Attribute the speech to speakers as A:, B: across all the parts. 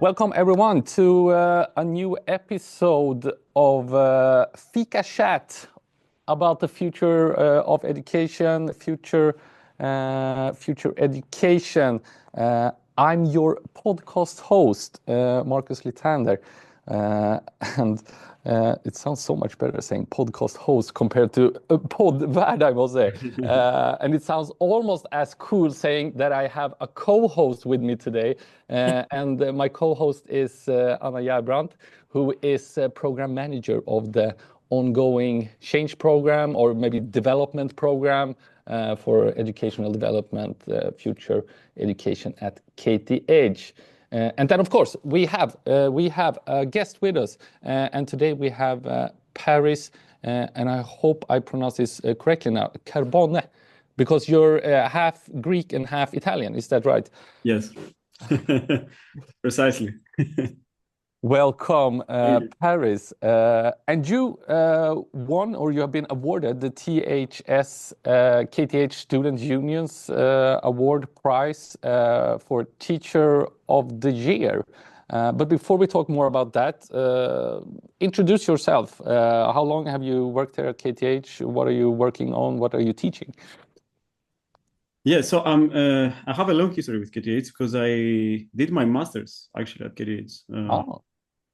A: Welcome everyone to a new episode of Fika Chat about the future of education, future education. I'm your podcast host, Marcus Litander, and it sounds so much better saying podcast host compared to poddvärd, I must say. And it sounds almost as cool saying that I have a co-host with me today. And my co-host is Anna Järbrandt, who is program manager of the ongoing change program or maybe development program for educational development, future education at KTH. And then, of course, we have a guest with us, and today we have Paris, and I hope I pronounce this correctly now, Carbone, because you're half Greek and half Italian. Is that right?
B: Yes, precisely.
A: Welcome, Paris. And you won, or you have been awarded the THS KTH Student Union's award prize for Teacher of the Year. But before we talk more about that, introduce yourself. How long have you worked here at KTH? What are you working on? What are you teaching?
B: Yeah, so I have a long history with KTH because I did my master's actually at KTH.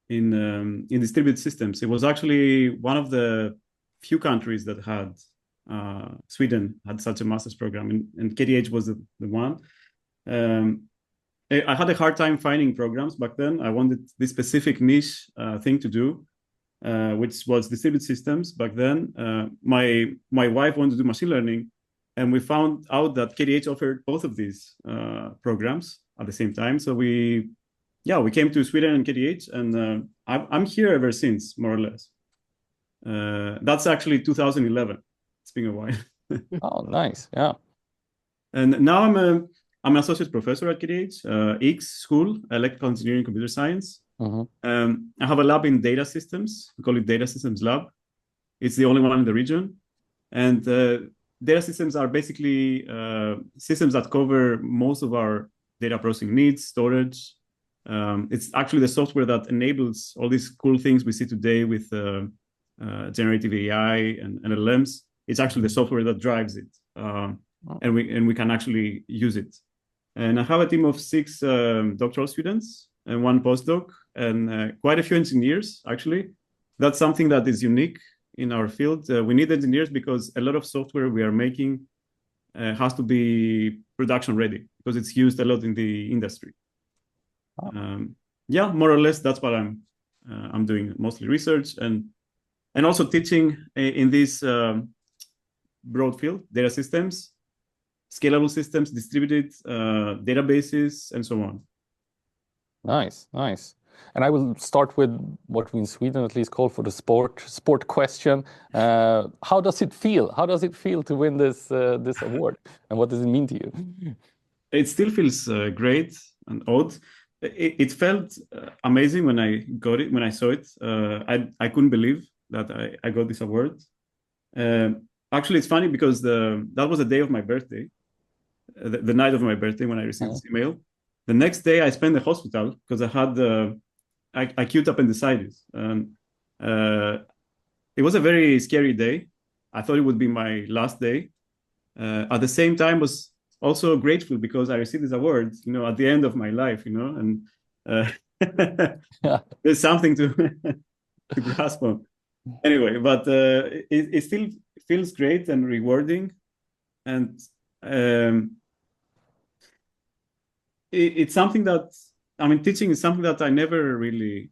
B: In distributed systems. It was actually one of the few countries that had Sweden had such a master's program, and KTH was the one. I had a hard time finding programs back then. I wanted this specific niche thing to do, which was distributed systems back then. My wife wanted to do machine learning, and we found out that KTH offered both of these programs at the same time. So we came to Sweden and KTH, and I'm here ever since, more or less. That's actually 2011. It's been a while.
A: Oh, nice. Yeah.
B: And now I'm an associate professor at KTH, X School, Electrical Engineering, Computer Science. I have a lab in data systems. We call it Data Systems Lab. It's the only one in the region. And data systems are basically systems that cover most of our data processing needs, storage. It's actually the software that enables all these cool things we see today with generative AI and LLMs. It's actually the software that drives it, and we can actually use it. And I have a team of 6 doctoral students and 1 postdoc, and quite a few engineers, actually. That's something that is unique in our field. We need engineers because a lot of software we are making has to be production ready because it's used a lot in the industry. More or less that's what I'm doing, mostly research and also teaching in this broad field: data systems, scalable systems, distributed databases, and so on.
A: Nice. And I will start with what we in Sweden at least call for the sport question. How does it feel? How does it feel to win this award, and what does it mean to you?
B: It still feels great and odd. It felt amazing when I got it, when I saw it. I couldn't believe that I got this award. Actually, it's funny because that was the day of my birthday, the night of my birthday when I received this email. The next day, I spent in the hospital because I had acute appendicitis. And it was a very scary day. I thought it would be my last day. At the same time, was also grateful because I received this award, at the end of my life, and there's something to grasp on. Anyway, but it still feels great and rewarding, and it's something that, teaching is something that I never really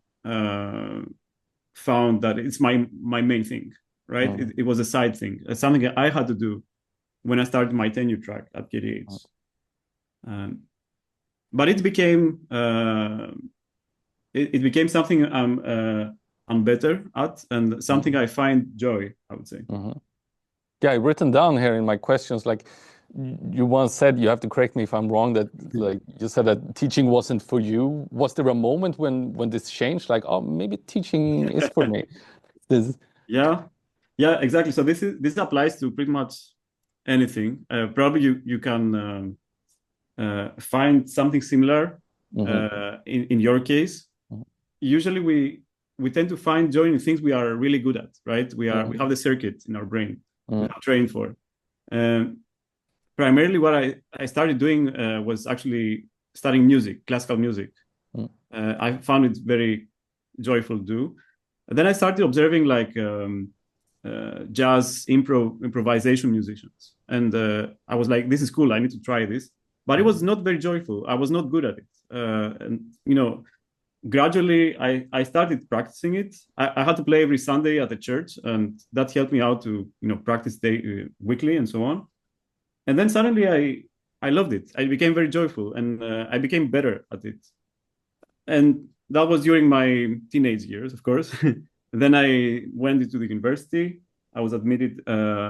B: found that it's my main thing, right? It was a side thing. It's something I had to do when I started my tenure track at KTH. But it became something I'm better at, and something I find joy, I would say.
A: Yeah, I've written down here in my questions, like you once said, you have to correct me if I'm wrong, that like you said that teaching wasn't for you. Was there a moment when this changed? Like, oh, maybe teaching is for me.
B: Yeah, exactly. So this applies to pretty much anything. Probably you can find something similar in your case, usually we tend to find joy in things we are really good at, right? We have the circuit in our brain we have trained for. Primarily what I started doing was actually studying music, classical music. I found it very joyful to do. And then I started observing like jazz improvisation musicians. And I was like, this is cool, I need to try this. But it was not very joyful. I was not good at it. And, you know, gradually I started practicing it. I had to play every Sunday at the church, and that helped me out to, you know, practice weekly and so on. And then suddenly I loved it. I became very joyful, and I became better at it. And that was during my teenage years, of course. Then I went into the university. I was admitted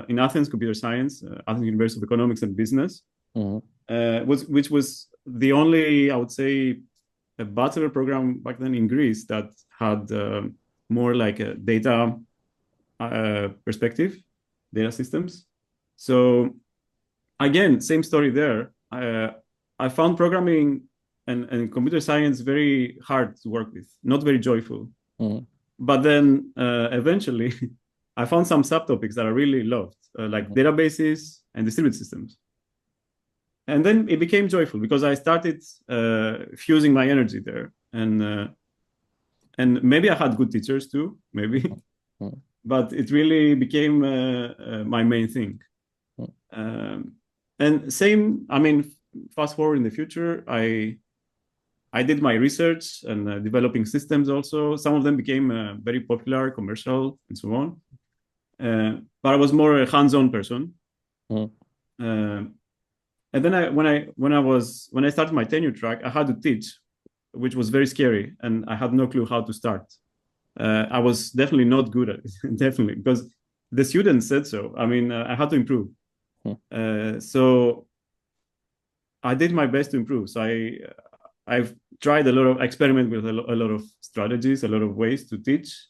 B: in Athens, computer science, Athens University of Economics and Business, which was the only, I would say, a bachelor program back then in Greece that had more like a data perspective, data systems. So again, same story there. I found programming and computer science very hard to work with, not very joyful. But then eventually I found some subtopics that I really loved, like databases and distributed systems. And then it became joyful because I started fusing my energy there. And maybe I had good teachers too, maybe. But it really became my main thing. And same, I mean, fast forward in the future, I did my research and developing systems also. Some of them became very popular, commercial, and so on. But I was more a hands-on person. And then when I started my tenure track, I had to teach, which was very scary, and I had no clue how to start. I was definitely not good at it, definitely, because the students said so. I mean, I had to improve. So I did my best to improve. So I've tried a lot of experiment with a lot of strategies, a lot of ways to teach,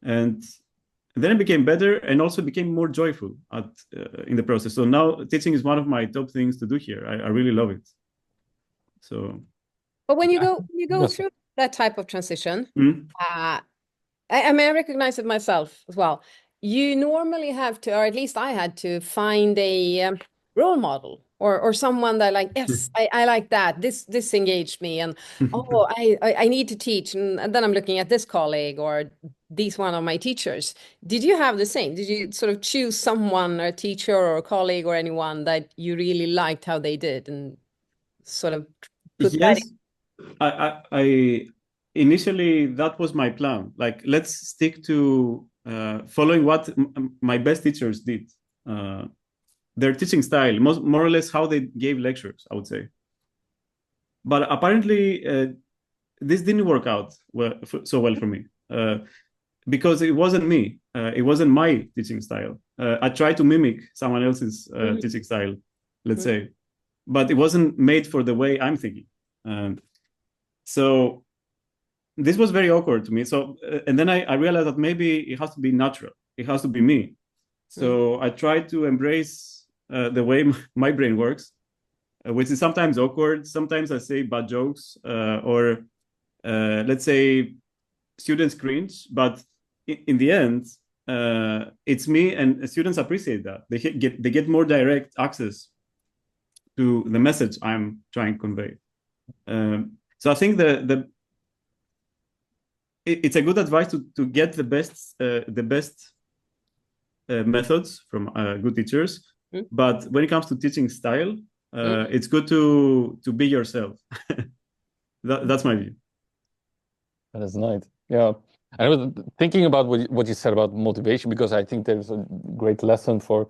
B: and then it became better and also became more joyful in the process. So now teaching is one of my top things to do here. I really love it. So,
C: but when you go through that type of transition, I recognize it myself as well. You normally have to, or at least I had to, find a role model or someone that like, yes, I like that. This engaged me, and oh, I need to teach, and then I'm looking at this colleague or these one of my teachers. Did you have the same? Did you sort of choose someone, a teacher or a colleague or anyone that you really liked how they did and sort of put that in?
B: I initially that was my plan. Like, let's stick to following what my best teachers did. Their teaching style, more or less how they gave lectures, I would say. But apparently, this didn't work out so well for me because it wasn't me. It wasn't my teaching style. I tried to mimic someone else's teaching style, let's say, but it wasn't made for the way I'm thinking. So this was very awkward to me. So, and then I realized that maybe it has to be natural. It has to be me. So I tried to embrace the way my brain works, which is sometimes awkward. Sometimes I say bad jokes or let's say students cringe, but in the end, it's me, and students appreciate that. They get more direct access to the message I'm trying to convey. So I think it's a good advice to get the best methods from good teachers. But when it comes to teaching style, it's good to be yourself. That's my view.
A: That is nice. Yeah. I was thinking about what you said about motivation, because I think there's a great lesson for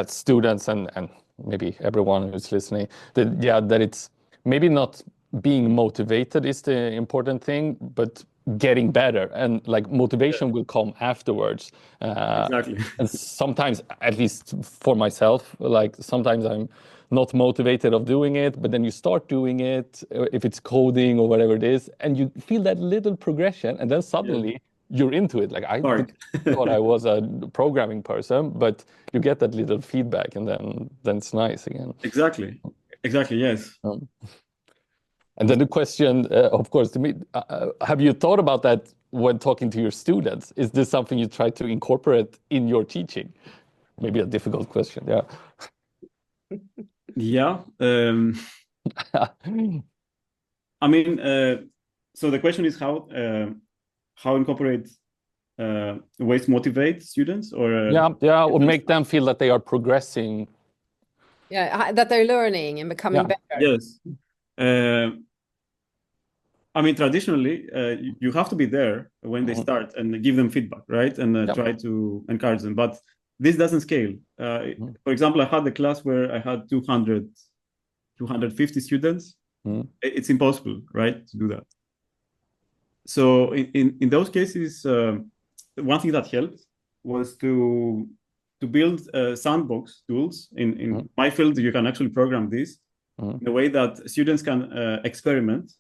A: students and maybe everyone who's listening, that it's maybe not being motivated is the important thing, but getting better, and like motivation will come afterwards.
B: Exactly.
A: And sometimes, at least for myself, like sometimes I'm not motivated of doing it, but then you start doing it, if it's coding or whatever it is, and you feel that little progression, and then suddenly you're into it. Like I thought I was a programming person, but you get that little feedback, and then it's nice again.
B: Exactly. Yes.
A: And then the question, of course, to me, have you thought about that when talking to your students? Is this something you try to incorporate in your teaching? Maybe a difficult question, yeah.
B: Yeah. I mean, so the question is how incorporate ways to motivate students, or
A: or make them feel that they are progressing.
C: Yeah, that they're learning and becoming better.
B: Yes. I mean, traditionally, you have to be there when they start and give them feedback, right? And try to encourage them. But this doesn't scale. For example, I had a class where I had 250 students. It's impossible, right, to do that. So in those cases, one thing that helped was to build sandbox tools. In my field, you can actually program this in a way that students can experiment,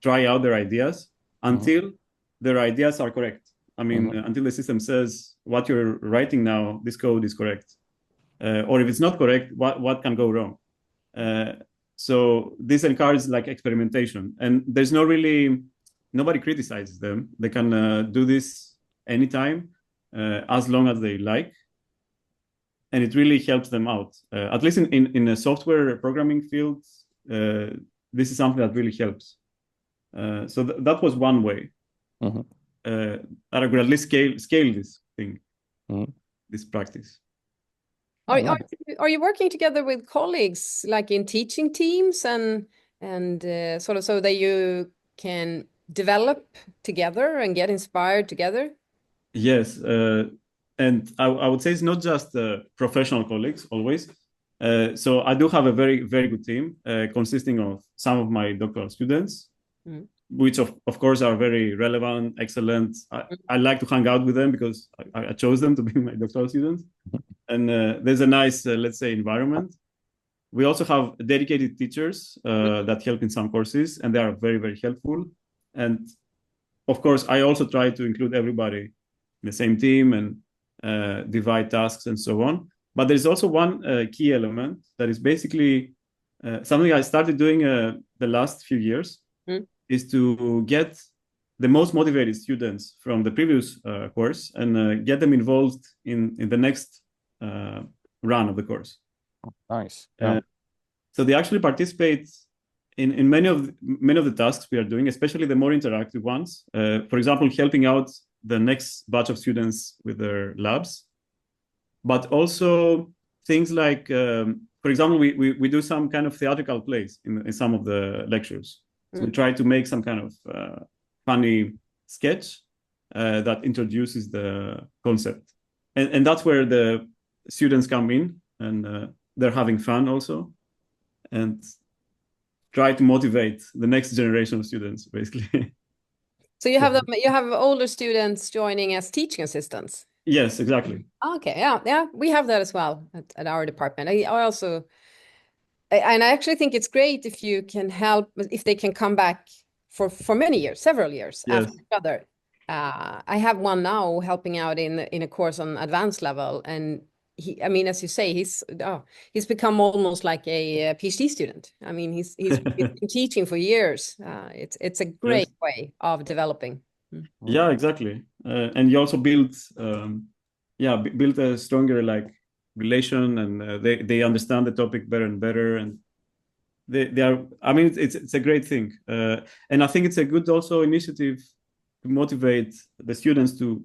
B: try out their ideas until their ideas are correct. I mean, until the system says what you're writing now, this code is correct. Or if it's not correct, what can go wrong? So this encourages like experimentation, and there's nobody criticizes them. They can do this anytime, as long as they like. And it really helps them out. At least in a software programming field, this is something that really helps. So that was one way that I could at least scale this thing, this practice.
C: Are you working together with colleagues, like in teaching teams, and sort of so that you can develop together and get inspired together?
B: Yes, and I would say it's not just professional colleagues always. So I do have a very, very good team consisting of some of my doctoral students, which of course are very relevant, excellent. I like to hang out with them because I chose them to be my doctoral students. And there's a nice, let's say, environment. We also have dedicated teachers that help in some courses, and they are very, very helpful. And of course, I also try to include everybody in the same team and divide tasks and so on. But there's also one key element that is basically something I started doing the last few years, is to get the most motivated students from the previous course and get them involved in the next run of the course.
A: Nice.
B: So they actually participate in many of the tasks we are doing, especially the more interactive ones. For example, helping out the next batch of students with their labs, but also things like, for example, we do some kind of theatrical plays in some of the lectures. So we try to make some kind of funny sketch that introduces the concept, and that's where the students come in, and they're having fun also, and try to motivate the next generation of students, basically.
C: So you have older students joining as teaching assistants.
B: Yes, exactly.
C: Okay, yeah, we have that as well at our department. I also, and I actually think it's great if you can help, if they can come back for many years, several years after each other. I have one now helping out in a course on advanced level, and I mean, as you say, he's become almost like a PhD student. I mean, he's been teaching for years. It's a great way of developing.
B: Yeah, exactly. And you also build a stronger like relation, and they understand the topic better and better, and they are. I mean, it's a great thing, and I think it's a good also initiative to motivate the students to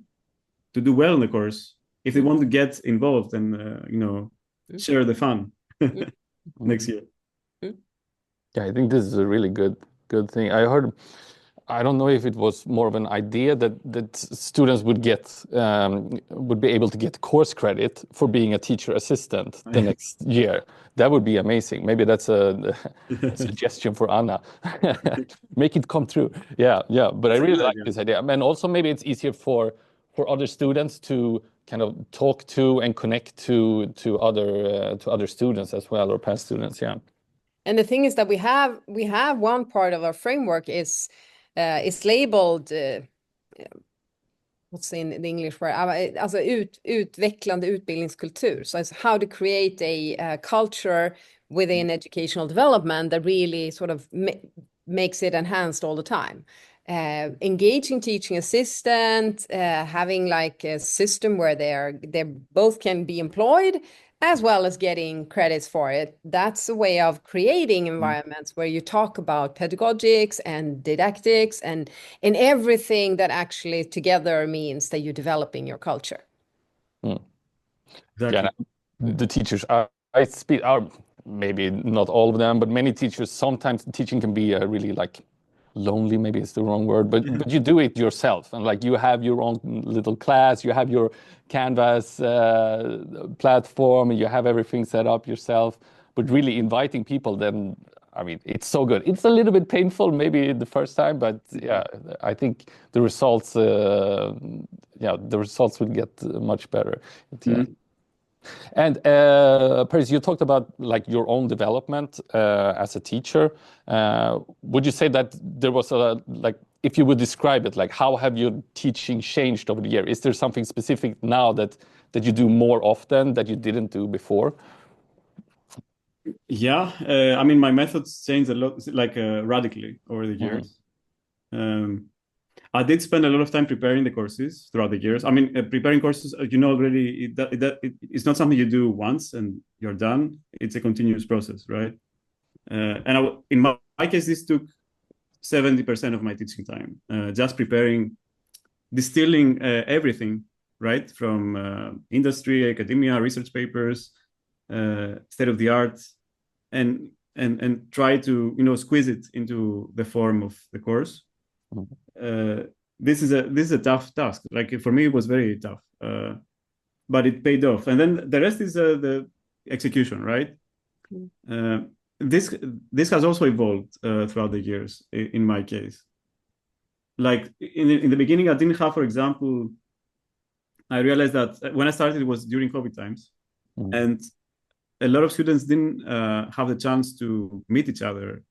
B: do well in the course if they want to get involved and share the fun next year.
A: Yeah, I think this is a really good thing. I don't know if it was more of an idea that students would be able to get course credit for being a teacher assistant the next year. That would be amazing. Maybe that's a suggestion for Anna. Make it come true. Yeah. But I really like this idea. And also maybe it's easier for other students to kind of talk to and connect to other students as well, or past students. Yeah.
C: And the thing is that we have one part of our framework is labeled what's in the English word, alltså utvecklande utbildningskultur. So it's how to create a culture within educational development that really sort of makes it enhanced all the time. Engaging teaching assistant, having like a system where they both can be employed as well as getting credits for it. That's a way of creating environments where you talk about pedagogics and didactics and everything that actually together means that you're developing your culture.
B: Exactly.
A: Yeah, the teachers I speak are maybe not all of them, but many teachers, sometimes teaching can be really like lonely, maybe it's the wrong word, but you do it yourself, and like you have your own little class, you have your Canvas platform, and you have everything set up yourself. But really inviting people, then I mean, it's so good. It's a little bit painful maybe the first time, but yeah, I think the results, the results will get much better at the end. And Paris, you talked about like your own development as a teacher. Would you say that there was like, if you would describe it, like how have your teaching changed over the year? Is there something specific now that you do more often that you didn't do before?
B: Yeah, I mean, my methods changed a lot, like radically over the years. I did spend a lot of time preparing the courses throughout the years. I mean, preparing courses, already, it's not something you do once and you're done. It's a continuous process, right? In my case, this took 70% of my teaching time, just preparing, distilling everything, right? From industry, academia, research papers, state of the art, and try to, squeeze it into the form of the course. This is a tough task. Like for me, it was very tough, but it paid off. And then the rest is the execution, right? This has also evolved throughout the years. In my case, like in the beginning, I didn't have, for example, I realized that when I started, it was during COVID times, and a lot of students didn't have the chance to meet each other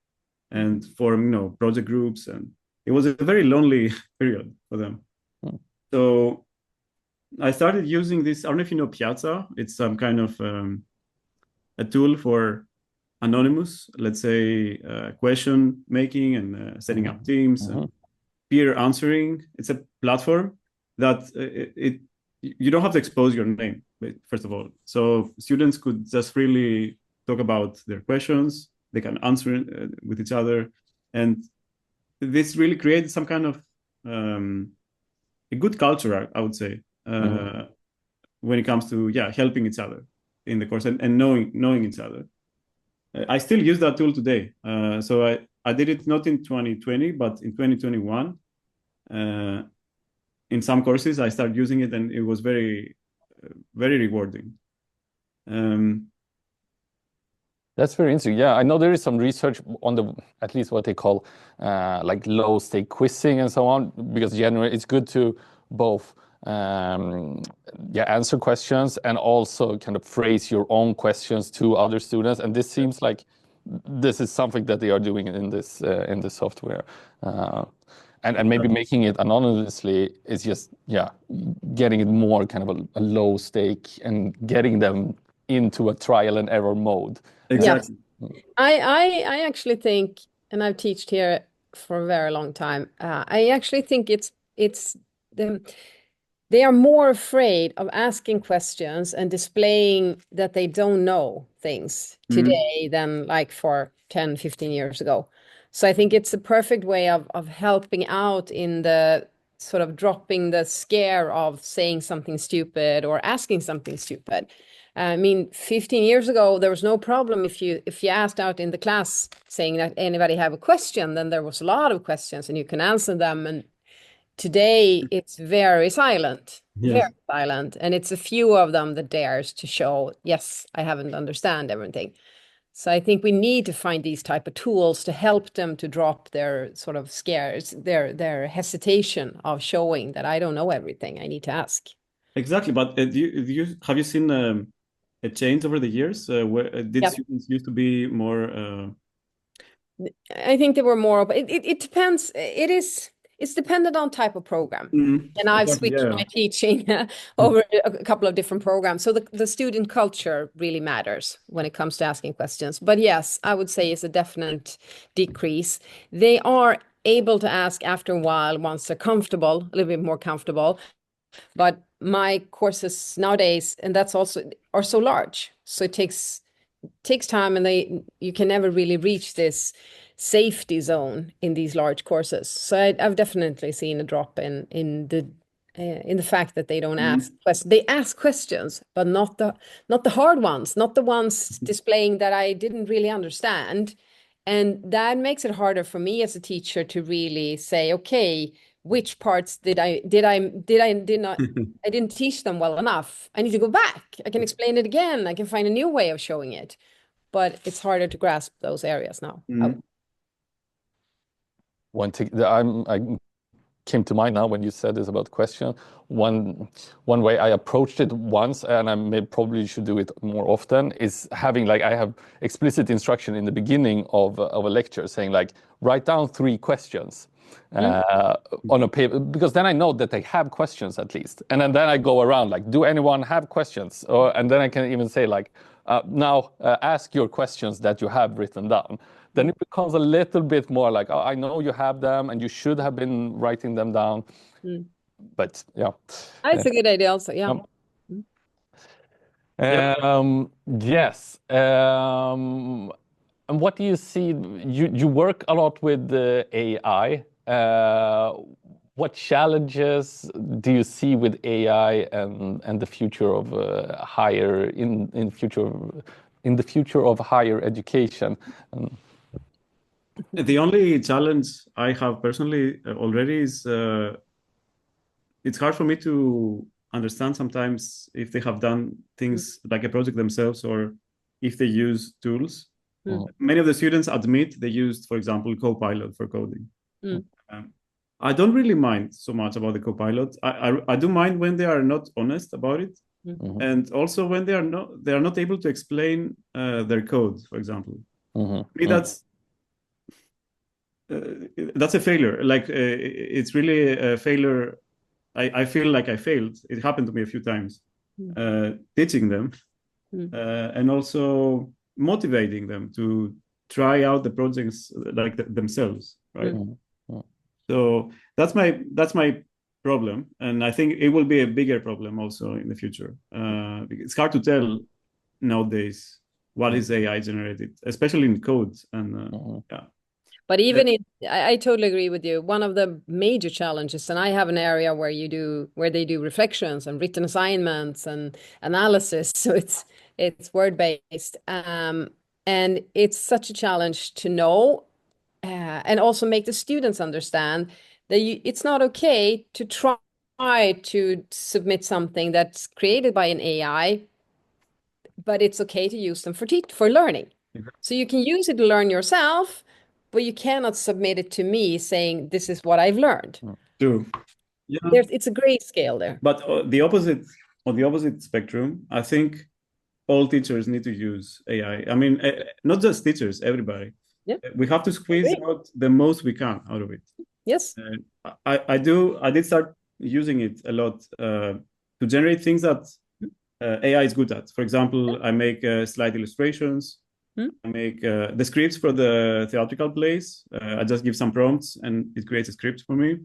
B: and form, project groups, and it was a very lonely period for them. So I started using this. I don't know if you know Piazza. It's some kind of a tool for anonymous, let's say, question making and setting up teams and peer answering. It's a platform that you don't have to expose your name, first of all. So students could just freely talk about their questions. They can answer with each other. And this really created some kind of a good culture, I would say, when it comes to helping each other in the course and knowing each other. I still use that tool today. So I did it not in 2020, but in 2021. In some courses, I started using it, and it was very, very rewarding.
A: That's very interesting. Yeah, I know there is some research on at least what they call like low stake quizzing and so on, because generally it's good to both answer questions and also kind of phrase your own questions to other students. And this seems like this is something that they are doing in this software. And maybe making it anonymously is just getting it more kind of a low stake and getting them into a trial and error mode.
B: Exactly.
C: I actually think, and I've taught here for a very long time, I actually think they are more afraid of asking questions and displaying that they don't know things today than like for 10, 15 years ago. So I think it's a perfect way of helping out in the sort of dropping the scare of saying something stupid or asking something stupid. I mean, 15 years ago, there was no problem if you asked out in the class saying that anybody have a question, then there was a lot of questions and you can answer them. And today it's very silent, very silent. And it's a few of them that dares to show, yes, I haven't understand everything. So I think we need to find these type of tools to help them to drop their sort of scares, their hesitation of showing that I don't know everything. I need to ask.
B: Exactly. But have you seen a change over the years? Where did students used to be more?
C: I think they were more. It depends. It it's dependent on type of program. And I've
B: Exactly,
C: switched my teaching over a couple of different programs. So the student culture really matters when it comes to asking questions. But yes, I would say it's a definite decrease. They are able to ask after a while once they're comfortable, a little bit more comfortable. But my courses nowadays, and that's also, are so large. So it takes time, and you can never really reach this safety zone in these large courses. So I've definitely seen a drop in the fact that they don't ask questions. They ask questions, but not the hard ones, not the ones displaying that I didn't really understand. And that makes it harder for me as a teacher to really say, okay, which parts did I not I didn't teach them well enough. I need to go back. I can explain it again. I can find a new way of showing it. But it's harder to grasp those areas now.
A: One thing that I came to mind now when you said this about question. One way I approached it once, and I probably should do it more often, is having like, I have explicit instruction in the beginning of a lecture saying like, write down 3 questions on a paper, because then I know that they have questions at least. And then I go around like, do anyone have questions? And then I can even say like, now ask your questions that you have written down. Then it becomes a little bit more like, oh, I know you have them and you should have been writing them down. But yeah.
C: That's a good idea also, yeah.
A: Yes. And what do you see? You work a lot with AI. What challenges do you see with AI and the future of higher in the future of higher education?
B: The only challenge I have personally already is it's hard for me to understand sometimes if they have done things like a project themselves or if they use tools. Many of the students admit they used, for example, Copilot for coding. I don't really mind so much about the Copilot. I do mind when they are not honest about it, and also when they are not able to explain their code, for example. For me, that's a failure. Like it's really a failure. I feel like I failed. It happened to me a few times, teaching them and also motivating them to try out the projects like themselves, right? So that's my problem, and I think it will be a bigger problem also in the future. It's hard to tell nowadays what is AI generated, especially in code, and yeah.
C: But even I totally agree with you. One of the major challenges, and I have an area where they do reflections and written assignments and analysis. So it's word based, and it's such a challenge to know, and also make the students understand that it's not okay to try to submit something that's created by an AI, but it's okay to use them for learning. So you can use it to learn yourself, but you cannot submit it to me saying, this is what I've learned.
B: True. Yeah.
C: It's a gray scale there.
B: But on the opposite spectrum, I think all teachers need to use AI. I mean, not just teachers, everybody.
C: Yeah.
B: We have to squeeze out the most we can out of it.
C: Yes.
B: I did start using it a lot to generate things that AI is good at. For example, I make slide illustrations. I make the scripts for the theatrical plays. I just give some prompts and it creates a script for me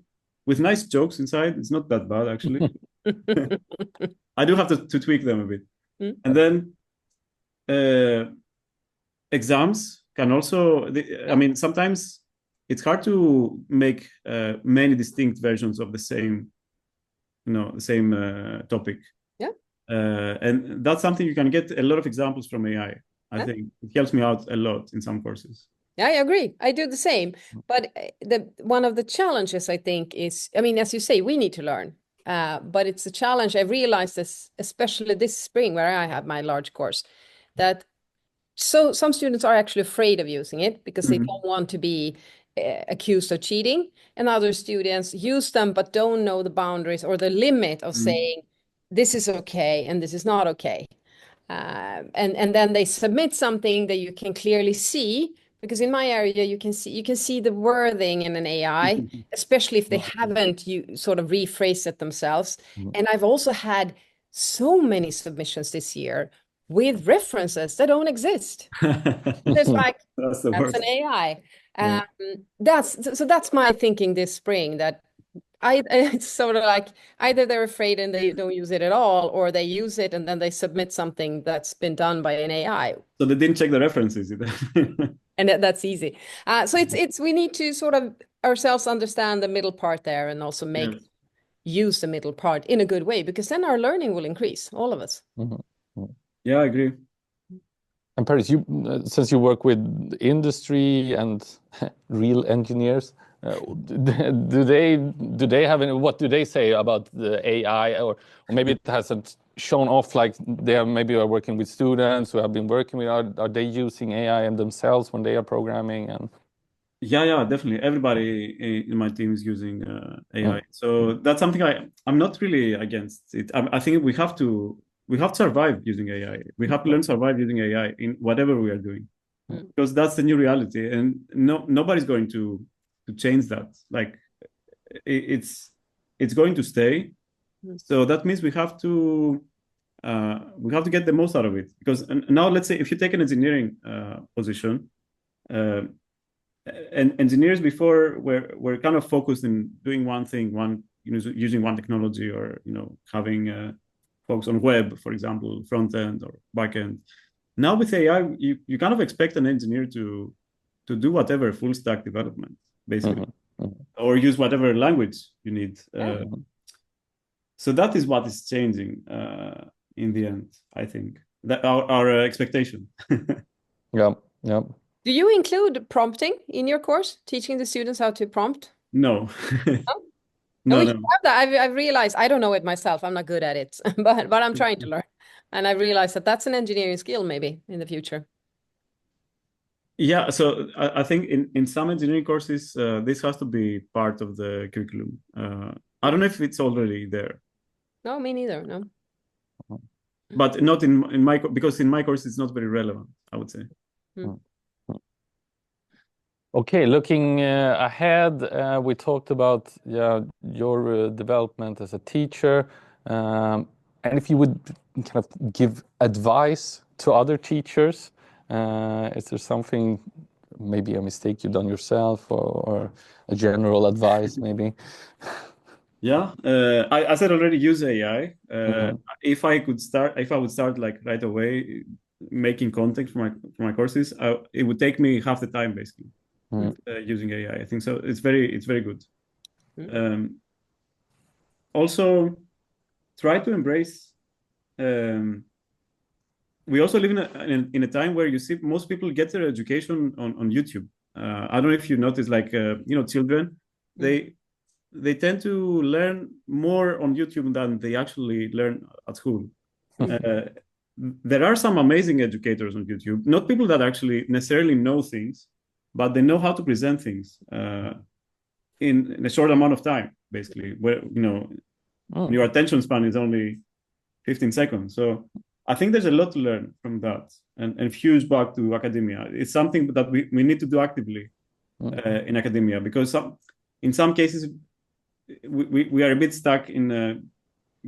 B: with nice jokes inside. It's not that bad, actually. I do have to tweak them a bit. And then exams can also, I mean, sometimes it's hard to make many distinct versions of the same topic.
C: Yeah.
B: And that's something you can get a lot of examples from AI. I think it helps me out a lot in some courses.
C: Yeah, I agree. I do the same. But one of the challenges, I think, is, I mean, as you say, we need to learn. But it's a challenge. I realized this, especially this spring where I have my large course, that some students are actually afraid of using it because they don't want to be accused of cheating. And other students use them but don't know the boundaries or the limit of saying, this is okay and this is not okay. And then they submit something that you can clearly see, Because in my area, you can see the wording in an AI, especially if they haven't sort of rephrased it themselves. And I've also had so many submissions this year with references that don't exist. It's like
B: That's the
C: that's
B: worst.
C: an AI. That's my thinking this spring, that it's sort of like either they're afraid and they don't use it at all, or they use it and then they submit something that's been done by an AI.
B: So they didn't check the references.
C: And that's easy. So it's we need to sort of ourselves understand the middle part there, and also use the middle part in a good way, because then our learning will increase, all of us.
B: Yeah, I agree.
A: And Paris, since you work with industry and real engineers, do they have any? What do they say about the AI, or maybe it hasn't shown off, like they are working with students who have been working with? Are they using AI and themselves when they are programming? And
B: yeah, definitely. Everybody in my team is using AI, so that's something I'm not really against it. I think we have to survive using AI. We have to learn to survive using AI in whatever we are doing, because that's the new reality, and nobody's going to change that. Like it's going to stay. So that means we have to get the most out of it. Because now, let's say if you take an engineering position, and engineers before were kind of focused in doing one thing, using one technology, or having focus on web, for example, front end or back end. Now with AI, you kind of expect an engineer to do whatever, full stack development, basically, or use whatever language you need. So that is what is changing in the end, I think. That our expectation.
A: Yeah.
C: Do you include prompting in your course, teaching the students how to prompt?
B: No.
C: No. We have that. I've realized, I don't know it myself. I'm not good at it, but I'm trying to learn. And I realized that that's an engineering skill maybe in the future.
B: Yeah, so I think in some engineering courses, this has to be part of the curriculum. I don't know if it's already there.
C: No, me neither, no.
B: But not in my, because in my course it's not very relevant, I would say.
A: Okay, looking ahead, we talked about your development as a teacher, and if you would kind of give advice to other teachers, is there something, maybe a mistake you've done yourself, or a general advice, maybe?
B: Yeah, I said already, use AI. If I would start like right away making content for my courses, it would take me half the time basically. Using AI, I think so. It's very good. Also, try to embrace. We also live in a time where you see most people get their education on YouTube. I don't know if you notice, like children, they tend to learn more on YouTube than they actually learn at school. There are some amazing educators on YouTube, not people that actually necessarily know things, but they know how to present things in a short amount of time, basically, where your attention span is only 15 seconds. So I think there's a lot to learn from that, and fuse back to academia. It's something that we need to do actively in academia, because in some cases we are a bit stuck in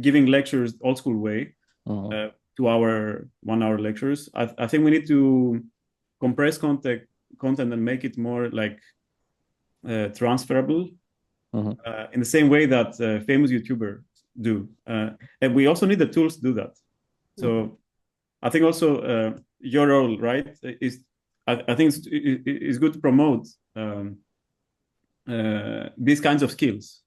B: giving lectures old school way, 2-hour, 1-hour lectures. I think we need to compress content and make it more like transferable, in the same way that famous YouTubers do. And we also need the tools to do that. So I think also your role, right, is I think it's good to promote these kinds of skills.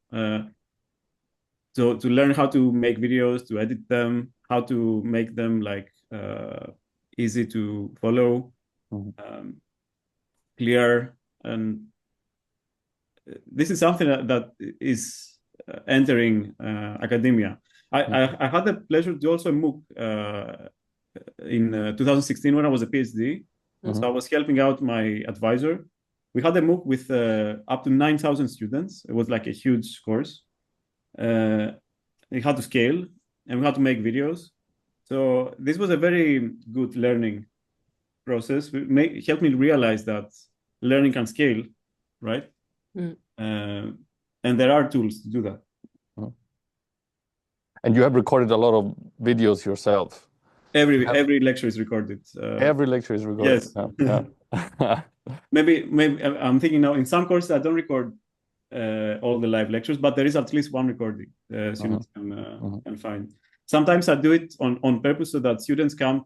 B: So to learn how to make videos, to edit them, how to make them like easy to follow, clear, and this is something that is entering academia. I had the pleasure to also MOOC in 2016 when I was a PhD. So I was helping out my advisor. We had a MOOC with up to 9,000 students. It was like a huge course. We had to scale, and we had to make videos. So this was a very good learning process. It helped me realize that learning can scale, right? And there are tools to do that.
A: And you have recorded a lot of videos yourself.
B: Every lecture is recorded.
A: Every lecture is recorded.
B: Yes. Yeah. maybe I'm thinking now, in some courses I don't record all the live lectures, but there is at least one recording students can find. Sometimes I do it on purpose so that students come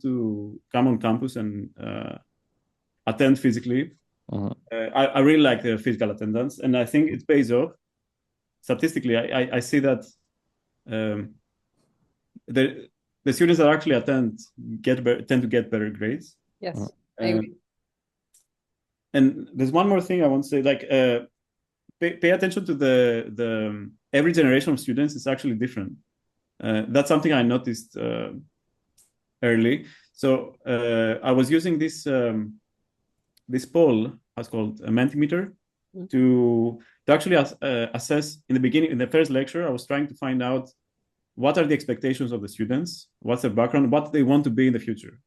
B: on campus and attend physically. I really like the physical attendance, and I think it pays off. Statistically, I see that the students that actually attend tend to get better grades.
C: Yes, I agree.
B: And there's one more thing I want to say, like pay attention to the every generation of students is actually different. That's something I noticed early. So I was using this this poll, it's called a Mentimeter, to actually assess in the beginning, in the first lecture, I was trying to find out what are the expectations of the students, what's their background, what they want to be in the future.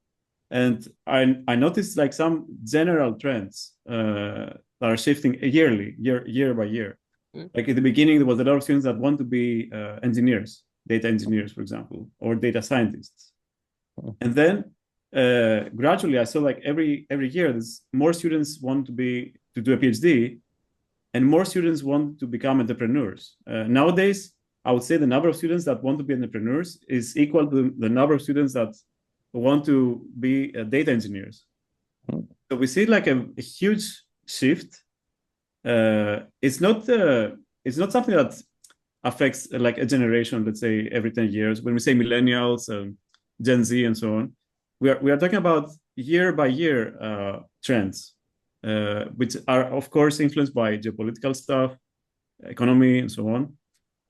B: And I noticed like some general trends that are shifting year by year. Like at the beginning, there was a lot of students that want to be engineers, data engineers, for example, or data scientists. And then gradually, I saw like every year, there's more students want to do a PhD, and more students want to become entrepreneurs. Nowadays, I would say the number of students that want to be entrepreneurs is equal to the number of students that want to be data engineers. So we see like a huge shift. It's not something that affects like a generation, let's say every 10 years. When we say millennials, Gen Z, and so on, we are talking about year by year trends, which are of course influenced by geopolitical stuff, economy, and so on.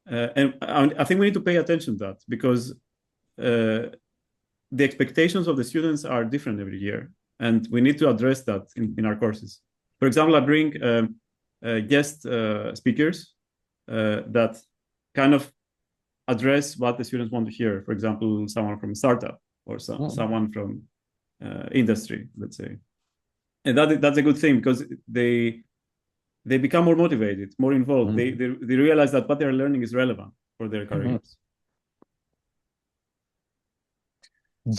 B: And I think we need to pay attention to that, because the expectations of the students are different every year, and we need to address that in our courses. For example, I bring guest speakers that kind of address what the students want to hear. For example, someone from a startup or someone from industry, let's say. And that's a good thing, because they become more motivated, more involved. They realize that what they're learning is relevant for their careers.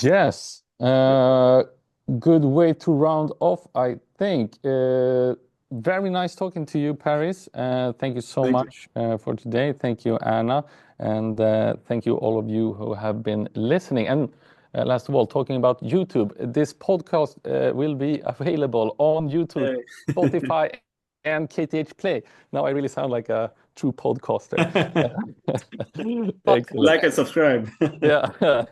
A: Yes, good way to round off, I think. Very nice talking to you, Paris. Thank you so much for today. Thank you, Anna. And thank you all of you who have been listening. And last of all, talking about YouTube, this podcast will be available on YouTube, Spotify, and KTH Play. Now I really sound like a true podcaster.
B: Like and subscribe.
A: Yeah.